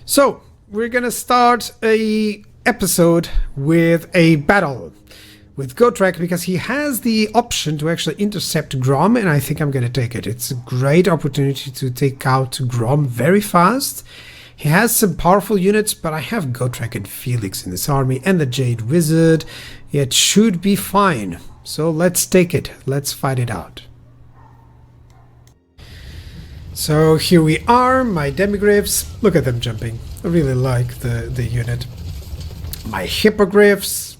So, we're gonna start a episode with a battle with Gotrek because he has the option to actually intercept Grom, and I think I'm gonna take it. It's a great opportunity to take out Grom very fast. He has some powerful units, but I have Gotrek and Felix in this army and the Jade Wizard. It should be fine. So let's take it. Let's fight it out. So here we are, my demigryphs. Look at them jumping. I really like the unit. My hippogriffs.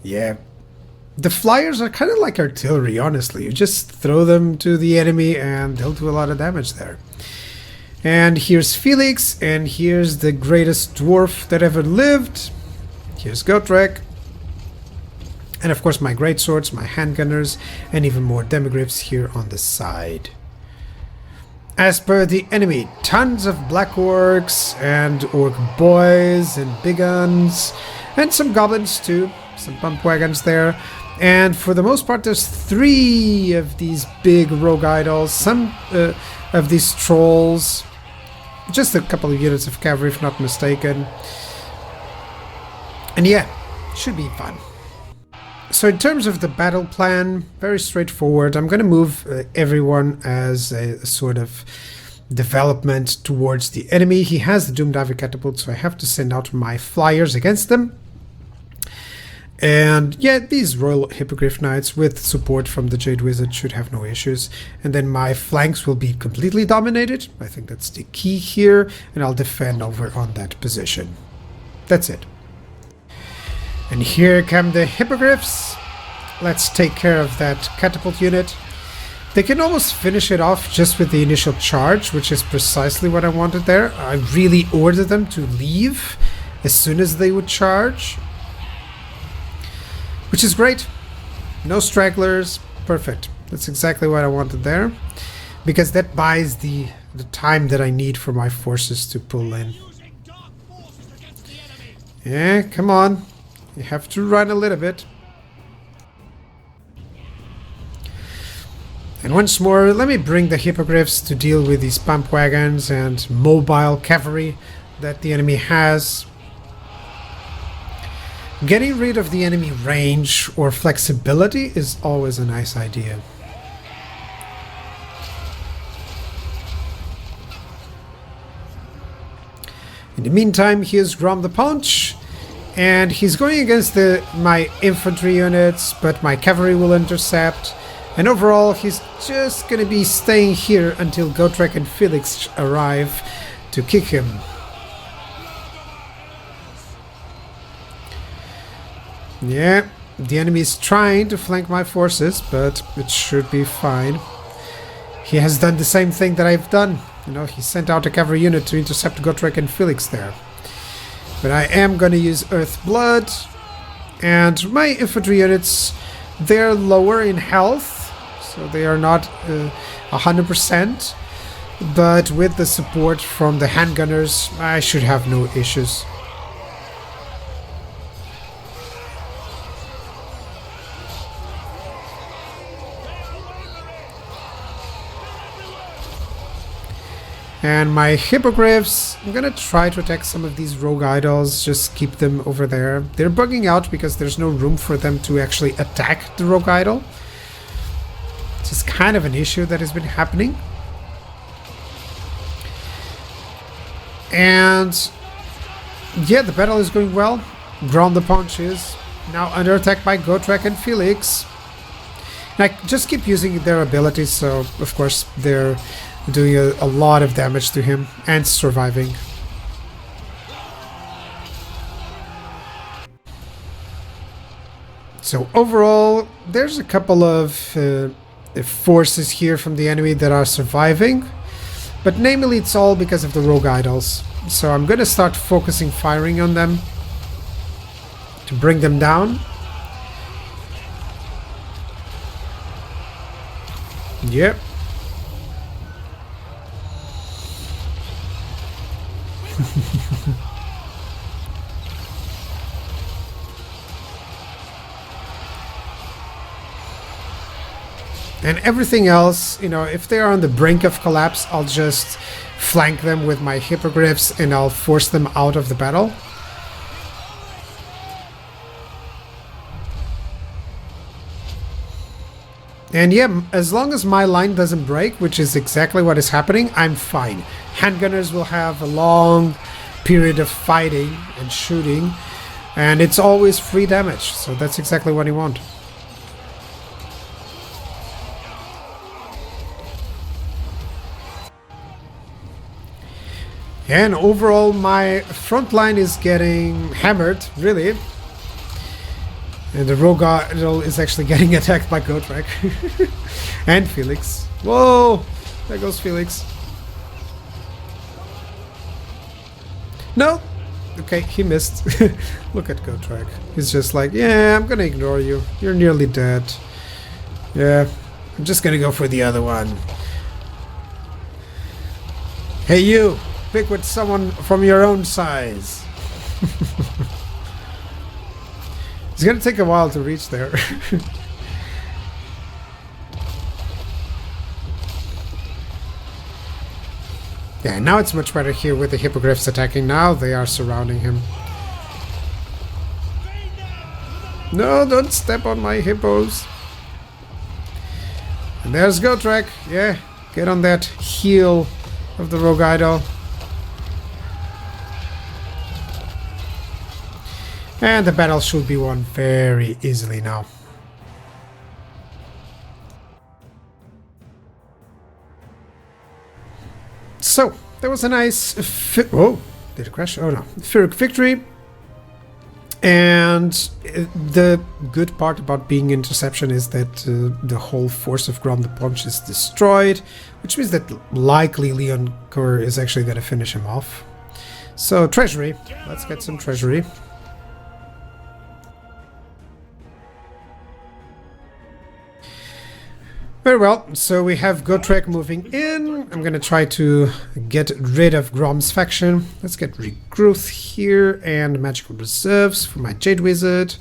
Yeah. The flyers are kind of like artillery, honestly. You just throw them to the enemy and they'll do a lot of damage there. And here's Felix, and here's the greatest dwarf that ever lived. Here's Gotrek. And of course my greatswords, my handgunners, and even more demigryphs here on the side. As per the enemy, tons of black orcs and orc boys and big guns, and some goblins too, some pump wagons there. And for the most part there's 3 of these big rogue idols, some of these trolls, just a couple of units of cavalry if not mistaken. And yeah, should be fun. So in terms of the battle plan, very straightforward. I'm going to move everyone as a sort of development towards the enemy. He has the Doomdiver catapult, so I have to send out my flyers against them. And yeah, these Royal Hippogriff Knights with support from the Jade Wizard should have no issues. And then my flanks will be completely dominated. I think that's the key here. And I'll defend over on that position. That's it. And here come the hippogriffs. Let's take care of that catapult unit. They can almost finish it off just with the initial charge, which is precisely what I wanted there. I really ordered them to leave as soon as they would charge, which is great. No stragglers. Perfect. That's exactly what I wanted there, because that buys the time that I need for my forces to pull in. Yeah, come on. You have to run a little bit. And once more, let me bring the hippogriffs to deal with these pump wagons and mobile cavalry that the enemy has. Getting rid of the enemy range or flexibility is always a nice idea. In the meantime, here's Grom the Paunch. And he's going against my infantry units, but my cavalry will intercept. And overall, he's just going to be staying here until Gotrek and Felix arrive to kick him. Yeah, the enemy is trying to flank my forces, but it should be fine. He has done the same thing that I've done. You know, he sent out a cavalry unit to intercept Gotrek and Felix there. But I am going to use Earth Blood, and my infantry units, they're lower in health, so they are not 100%, but with the support from the handgunners, I should have no issues. And my hippogriffs, I'm gonna try to attack some of these rogue idols, just keep them over there. They're bugging out because there's no room for them to actually attack the rogue idol. It's just kind of an issue that has been happening. And yeah, the battle is going well. Grom the Paunch is now under attack by Gotrek and Felix. And I just keep using their abilities, so of course they're doing a lot of damage to him and surviving. So overall, there's a couple of forces here from the enemy that are surviving, but namely it's all because of the rogue idols. So I'm going to start focusing firing on them to bring them down. Yep. And everything else, you know, if they are on the brink of collapse, I'll just flank them with my hippogriffs and I'll force them out of the battle. And yeah, as long as my line doesn't break, which is exactly what is happening, I'm fine. Handgunners will have a long period of fighting and shooting, and it's always free damage, so that's exactly what you want. And overall, my front line is getting hammered, really. And the rogue idol is actually getting attacked by Gotrek. And Felix. Whoa! There goes Felix. No! Okay, he missed. Look at Gotrek. He's just like, yeah, I'm gonna ignore you. You're nearly dead. Yeah, I'm just gonna go for the other one. Hey you! Pick with someone from your own size. It's gonna take a while to reach there. Yeah, now it's much better here with the hippogriffs attacking. Now they are surrounding him. No, don't step on my hippos. And there's Gotrek. Yeah, get on that heel of the rogue idol. And the battle should be won very easily now. So, there was a nice... oh, did it crash? Oh no. Pyrrhic victory. And the good part about being interception is that the whole force of Grom the Punch is destroyed, which means that likely Leon Kerr is actually going to finish him off. So, treasury. Let's get some treasury. Very well, so we have Gotrek moving in. I'm gonna try to get rid of Grom's faction. Let's get regrowth here and magical reserves for my Jade Wizard.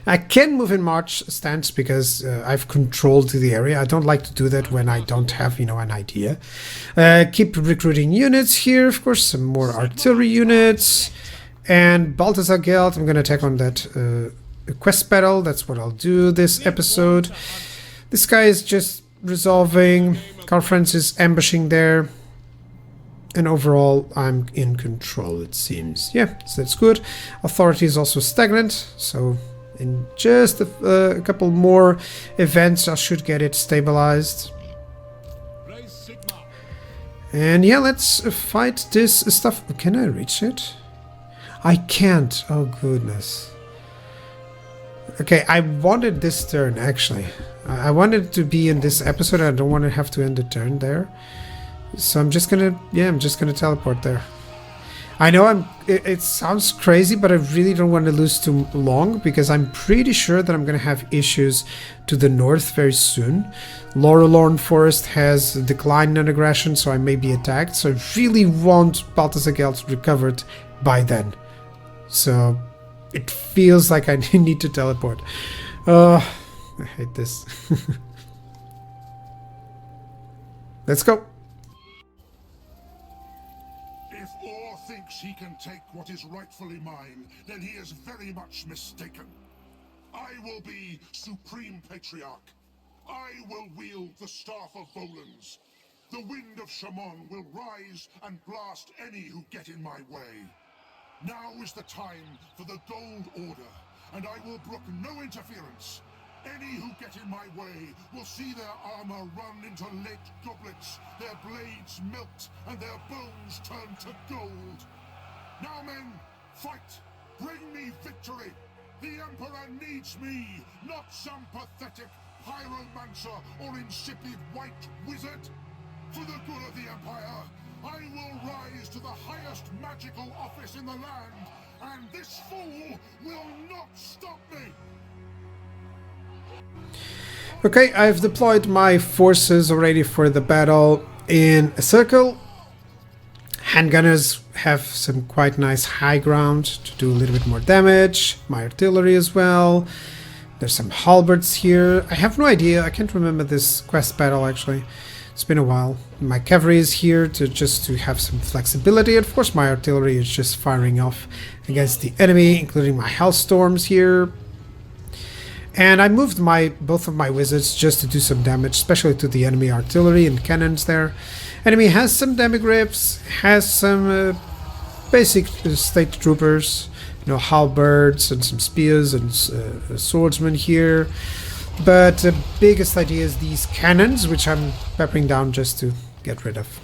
I can move in March stance because I've controlled the area. I don't like to do that when I don't have, you know, an idea. Keep recruiting units here, of course, some more artillery units. And Balthazar Guild, I'm gonna attack on that quest battle. That's what I'll do this episode. This guy is just resolving. Franz is ambushing there. And overall, I'm in control, it seems. Yeah, so that's good. Authority is also stagnant. So in just a couple more events, I should get it stabilized. And yeah, let's fight this stuff. Can I reach it? I can't. Oh, goodness. Okay, I wanted this turn, actually. I wanted to be in this episode. I don't want to have to end the turn there. So I'm just gonna... yeah, I'm just gonna teleport there. I know it sounds crazy, but I really don't want to lose too long, because I'm pretty sure that I'm gonna have issues to the north very soon. Laurelorn Forest has declined in aggression, so I may be attacked. So I really want Balthazar Guild recovered by then. So... it feels like I need to teleport. I hate this. Let's go. If Orr thinks he can take what is rightfully mine, then he is very much mistaken. I will be Supreme Patriarch. I will wield the Staff of Volans. The wind of Shaman will rise and blast any who get in my way. Now is the time for the Gold Order, and I will brook no interference. Any who get in my way will see their armor run into lead goblets, their blades melt, and their bones turn to gold. Now, men, fight! Bring me victory! The Emperor needs me, not some pathetic pyromancer or insipid white wizard. For the good of the Empire, I will rise to the highest magical office in the land, and this fool will not stop me! Okay, I've deployed my forces already for the battle in a circle. Handgunners have some quite nice high ground to do a little bit more damage. My artillery as well. There's some halberds here. I have no idea. I can't remember this quest battle actually. It's been a while. My cavalry is here to have some flexibility. Of course, my artillery is just firing off against the enemy, including my hellstorms here. And I moved both of my wizards just to do some damage, especially to the enemy artillery and cannons there. Enemy has some demigryphs, has some basic state troopers, you know, halberds and some spears and swordsmen here. But the biggest idea is these cannons, which I'm peppering down just to get rid of.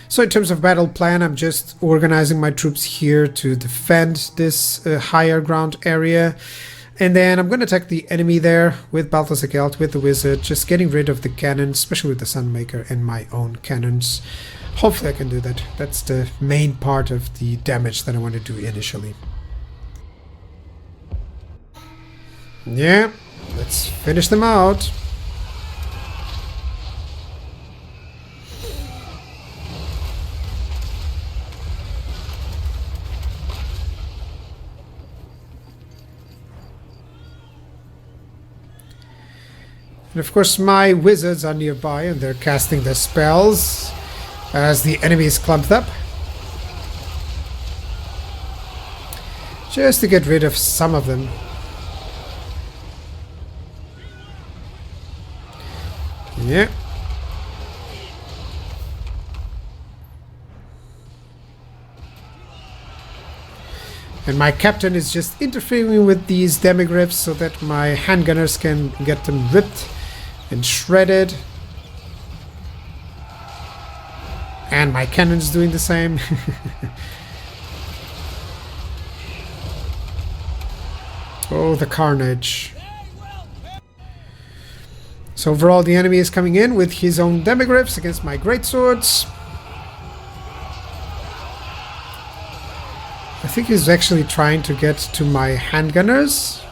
So in terms of battle plan, I'm just organizing my troops here to defend this higher ground area. And then I'm going to attack the enemy there with Balthasar Gelt, with the wizard, just getting rid of the cannons, especially with the Sunmaker and my own cannons. Hopefully I can do that. That's the main part of the damage that I want to do initially. Yeah, let's finish them out. And of course my wizards are nearby and they're casting their spells as the enemy is clumped up. Just to get rid of some of them. Yeah. And my captain is just interfering with these demigryphs so that my handgunners can get them ripped and shredded. And my cannon's doing the same. Oh, the carnage. So overall the enemy is coming in with his own demigryphs against my greatswords. I think he's actually trying to get to my handgunners.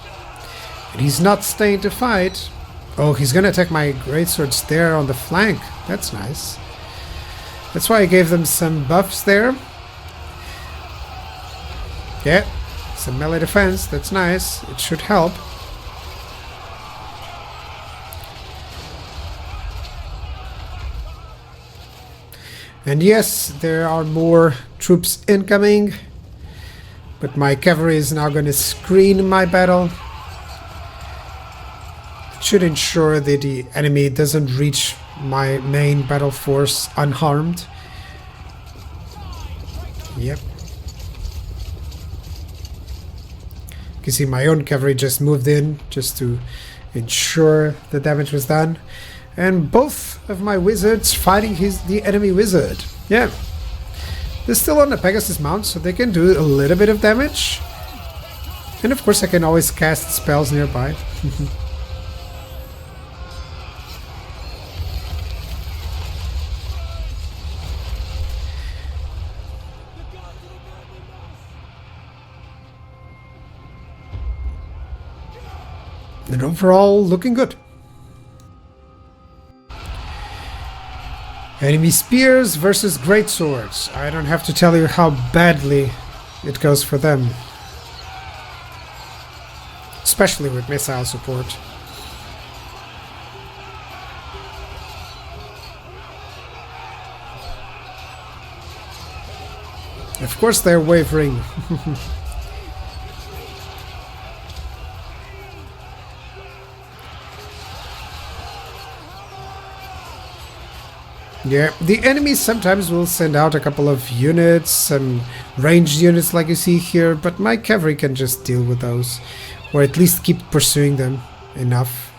And he's not staying to fight. Oh, he's gonna attack my greatswords there on the flank. That's nice. That's why I gave them some buffs there. Yeah, some melee defense. That's nice. It should help. And yes, there are more troops incoming. But my cavalry is now going to screen my battle. It should ensure that the enemy doesn't reach my main battle force unharmed. Yep. You can see my own cavalry just moved in just to ensure the damage was done. And both of my wizards fighting the enemy wizard. Yeah. They're still on the Pegasus mount, so they can do a little bit of damage. And of course I can always cast spells nearby. And overall, looking good. Enemy spears versus greatswords. I don't have to tell you how badly it goes for them. Especially with missile support. Of course they're wavering. Yeah, the enemies sometimes will send out a couple of units, some ranged units like you see here, but my cavalry can just deal with those, or at least keep pursuing them enough.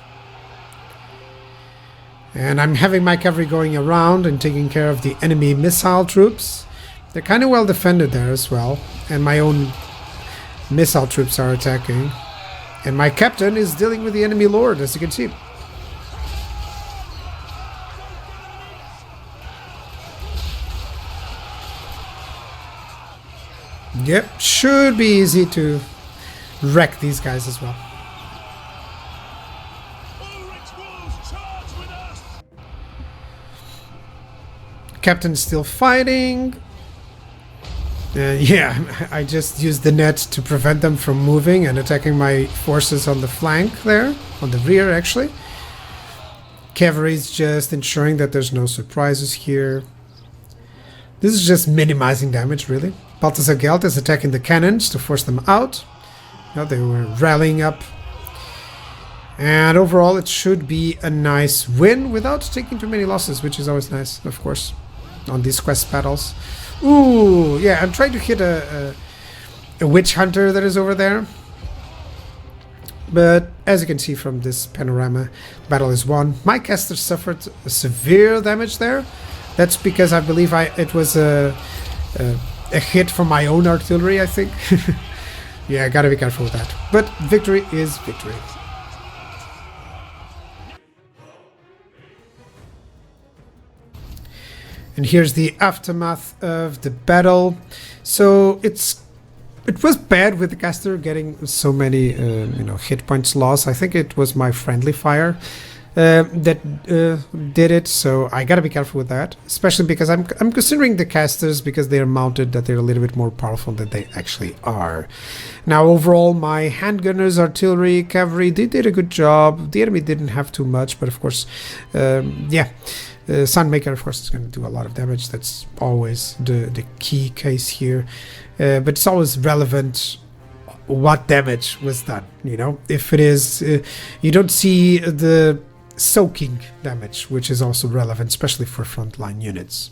And I'm having my cavalry going around and taking care of the enemy missile troops. They're kind of well defended there as well, and my own missile troops are attacking. And my captain is dealing with the enemy lord, as you can see. Yep, should be easy to wreck these guys as well. Captain's still fighting. Yeah, I just used the net to prevent them from moving and attacking my forces on the flank there, on the rear actually. Cavalry is just ensuring that there's no surprises here. This is just minimizing damage, really. Balthasar Gelt is attacking the cannons to force them out. Now they were rallying up. And overall, it should be a nice win without taking too many losses, which is always nice, of course, on these quest battles. Ooh, yeah, I'm trying to hit a witch hunter that is over there. But as you can see from this panorama, battle is won. My caster suffered a severe damage there. That's because I believe it was a hit from my own artillery, I think. Yeah, I gotta be careful with that. But victory is victory. And here's the aftermath of the battle. So it was bad with the caster getting so many hit points lost. I think it was my friendly fire that did it, so I gotta be careful with that, especially because I'm considering the casters, because they're mounted, that they're a little bit more powerful than they actually are. Now overall, my handgunners, artillery, cavalry, they did a good job. The enemy didn't have too much, but of course, Sunmaker, of course, is going to do a lot of damage. That's always the key case here. But it's always relevant what damage was done, you know? If it is... you don't see the soaking damage, which is also relevant, especially for frontline units.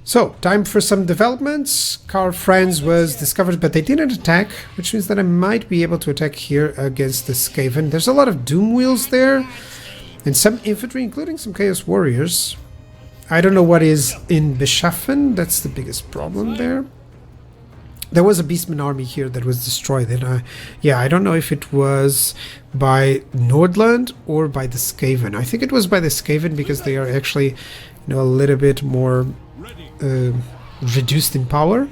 So, time for some developments. Karl Franz was discovered, but they didn't attack, which means that I might be able to attack here against the Skaven. There's a lot of Doom Wheels there, and some infantry, including some Chaos Warriors. I don't know what is in Beschaffen. That's the biggest problem there. There was a Beastman army here that was destroyed, and I don't know if it was by Nordland or by the Skaven. I think it was by the Skaven, because they are actually, a little bit more reduced in power.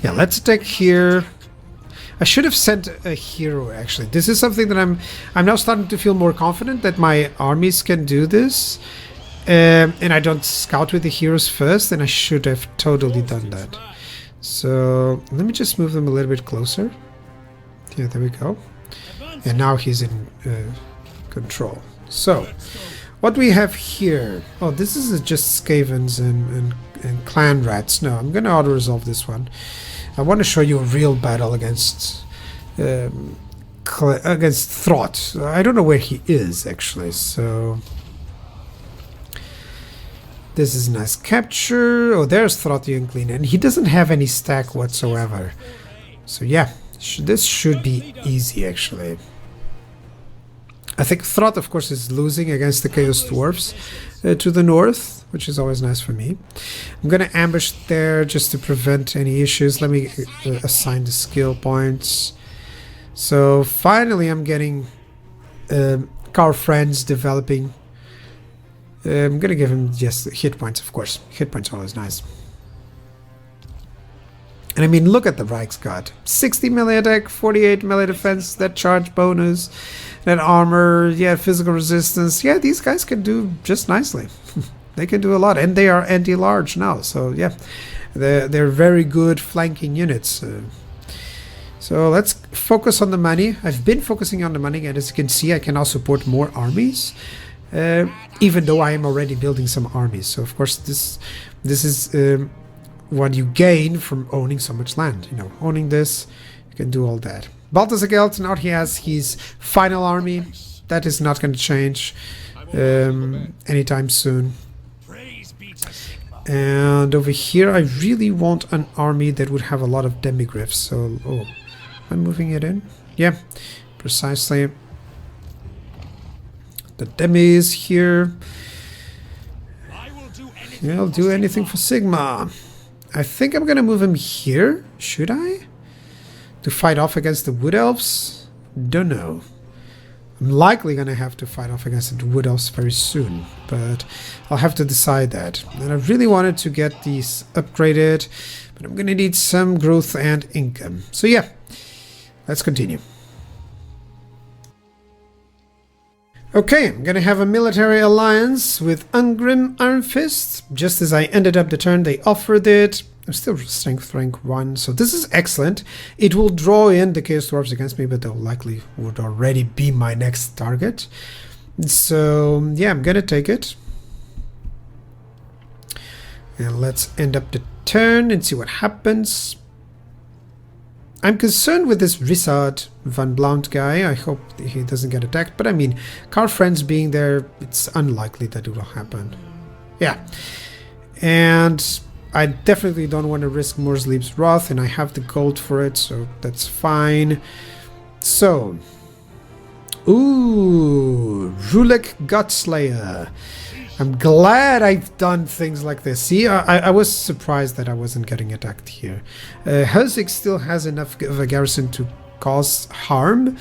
Yeah, let's attack here. I should have sent a hero, actually. This is something that I'm now starting to feel more confident that my armies can do this. And I don't scout with the heroes first, and I should have totally done that. So let me just move them a little bit closer. Yeah, there we go. And now he's in control. So what we have here... Oh, this is just Skavens and clan rats. No, I'm going to auto-resolve this one. I want to show you a real battle against Throt. I don't know where he is, actually, so... This is a nice capture. Oh, there's Throt the Unclean, and he doesn't have any stack whatsoever. So yeah, this should be easy, actually. I think Throt, of course, is losing against the Chaos Dwarfs to the north, which is always nice for me. I'm going to ambush there just to prevent any issues. Let me assign the skill points. So finally I'm getting Karl Franz developing. I'm going to give him just hit points, of course. Hit points are always nice. And I mean, look at the Reichsguard. 60 melee attack, 48 melee defense, that charge bonus, that armor, yeah, physical resistance. Yeah, these guys can do just nicely. They can do a lot, and they are anti-large now, so yeah, they're very good flanking units. So let's focus on the money. I've been focusing on the money, and as you can see, I can now support more armies, even though I am already building some armies. So of course, this is what you gain from owning so much land. Owning this, you can do all that. Balthasar Gelt, now he has his final army. That is not going to change anytime soon. And over here, I really want an army that would have a lot of demigryphs. So, oh, I'm moving it in. Yeah, precisely. The demi is here. Yeah, I'll do anything for Sigma. I think I'm gonna move him here. Should I? To fight off against the Wood Elves? Don't know. I'm likely gonna have to fight off against the Wood Elves very soon, but I'll have to decide that. And I really wanted to get these upgraded, but I'm gonna need some growth and income. So yeah, let's continue. Okay, I'm gonna have a military alliance with Ungrim Iron Fist. Just as I ended up the turn, they offered it. I'm still strength rank 1, so this is excellent. It will draw in the Chaos Dwarves against me, but they'll likely would already be my next target. So yeah, I'm gonna take it. And let's end up the turn and see what happens. I'm concerned with this Rissard Van Blount guy. I hope he doesn't get attacked. But I mean, Karl Franz being there, it's unlikely that it will happen. Yeah. And I definitely don't want to risk Morsleep's Wrath, and I have the gold for it, so that's fine. So. Ooh, Rulek Godslayer. I'm glad I've done things like this. See, I was surprised that I wasn't getting attacked here. Husik still has enough of a garrison to cause harm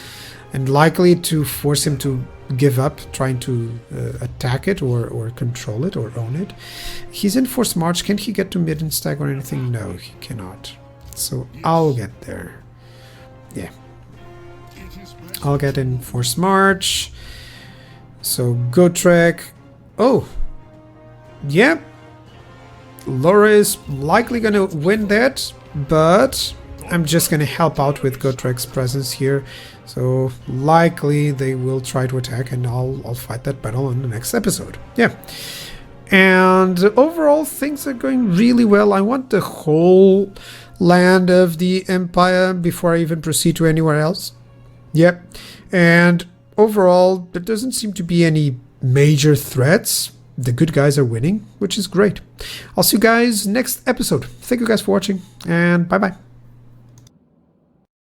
and likely to force him to give up trying to attack it or control it or own it. He's in forced march. Can he get to Middenstag or anything? No, he cannot. So I'll get there. Yeah. I'll get in forced march. So Gotrek. Oh, yeah, Laura is likely going to win that, but I'm just going to help out with Gotrek's presence here. So likely they will try to attack, and I'll fight that battle in the next episode. Yeah, and overall things are going really well. I want the whole land of the Empire before I even proceed to anywhere else. Yep, and overall there doesn't seem to be any major threats. The good guys are winning, which is great. I'll see you guys next episode. Thank you guys for watching, and bye bye.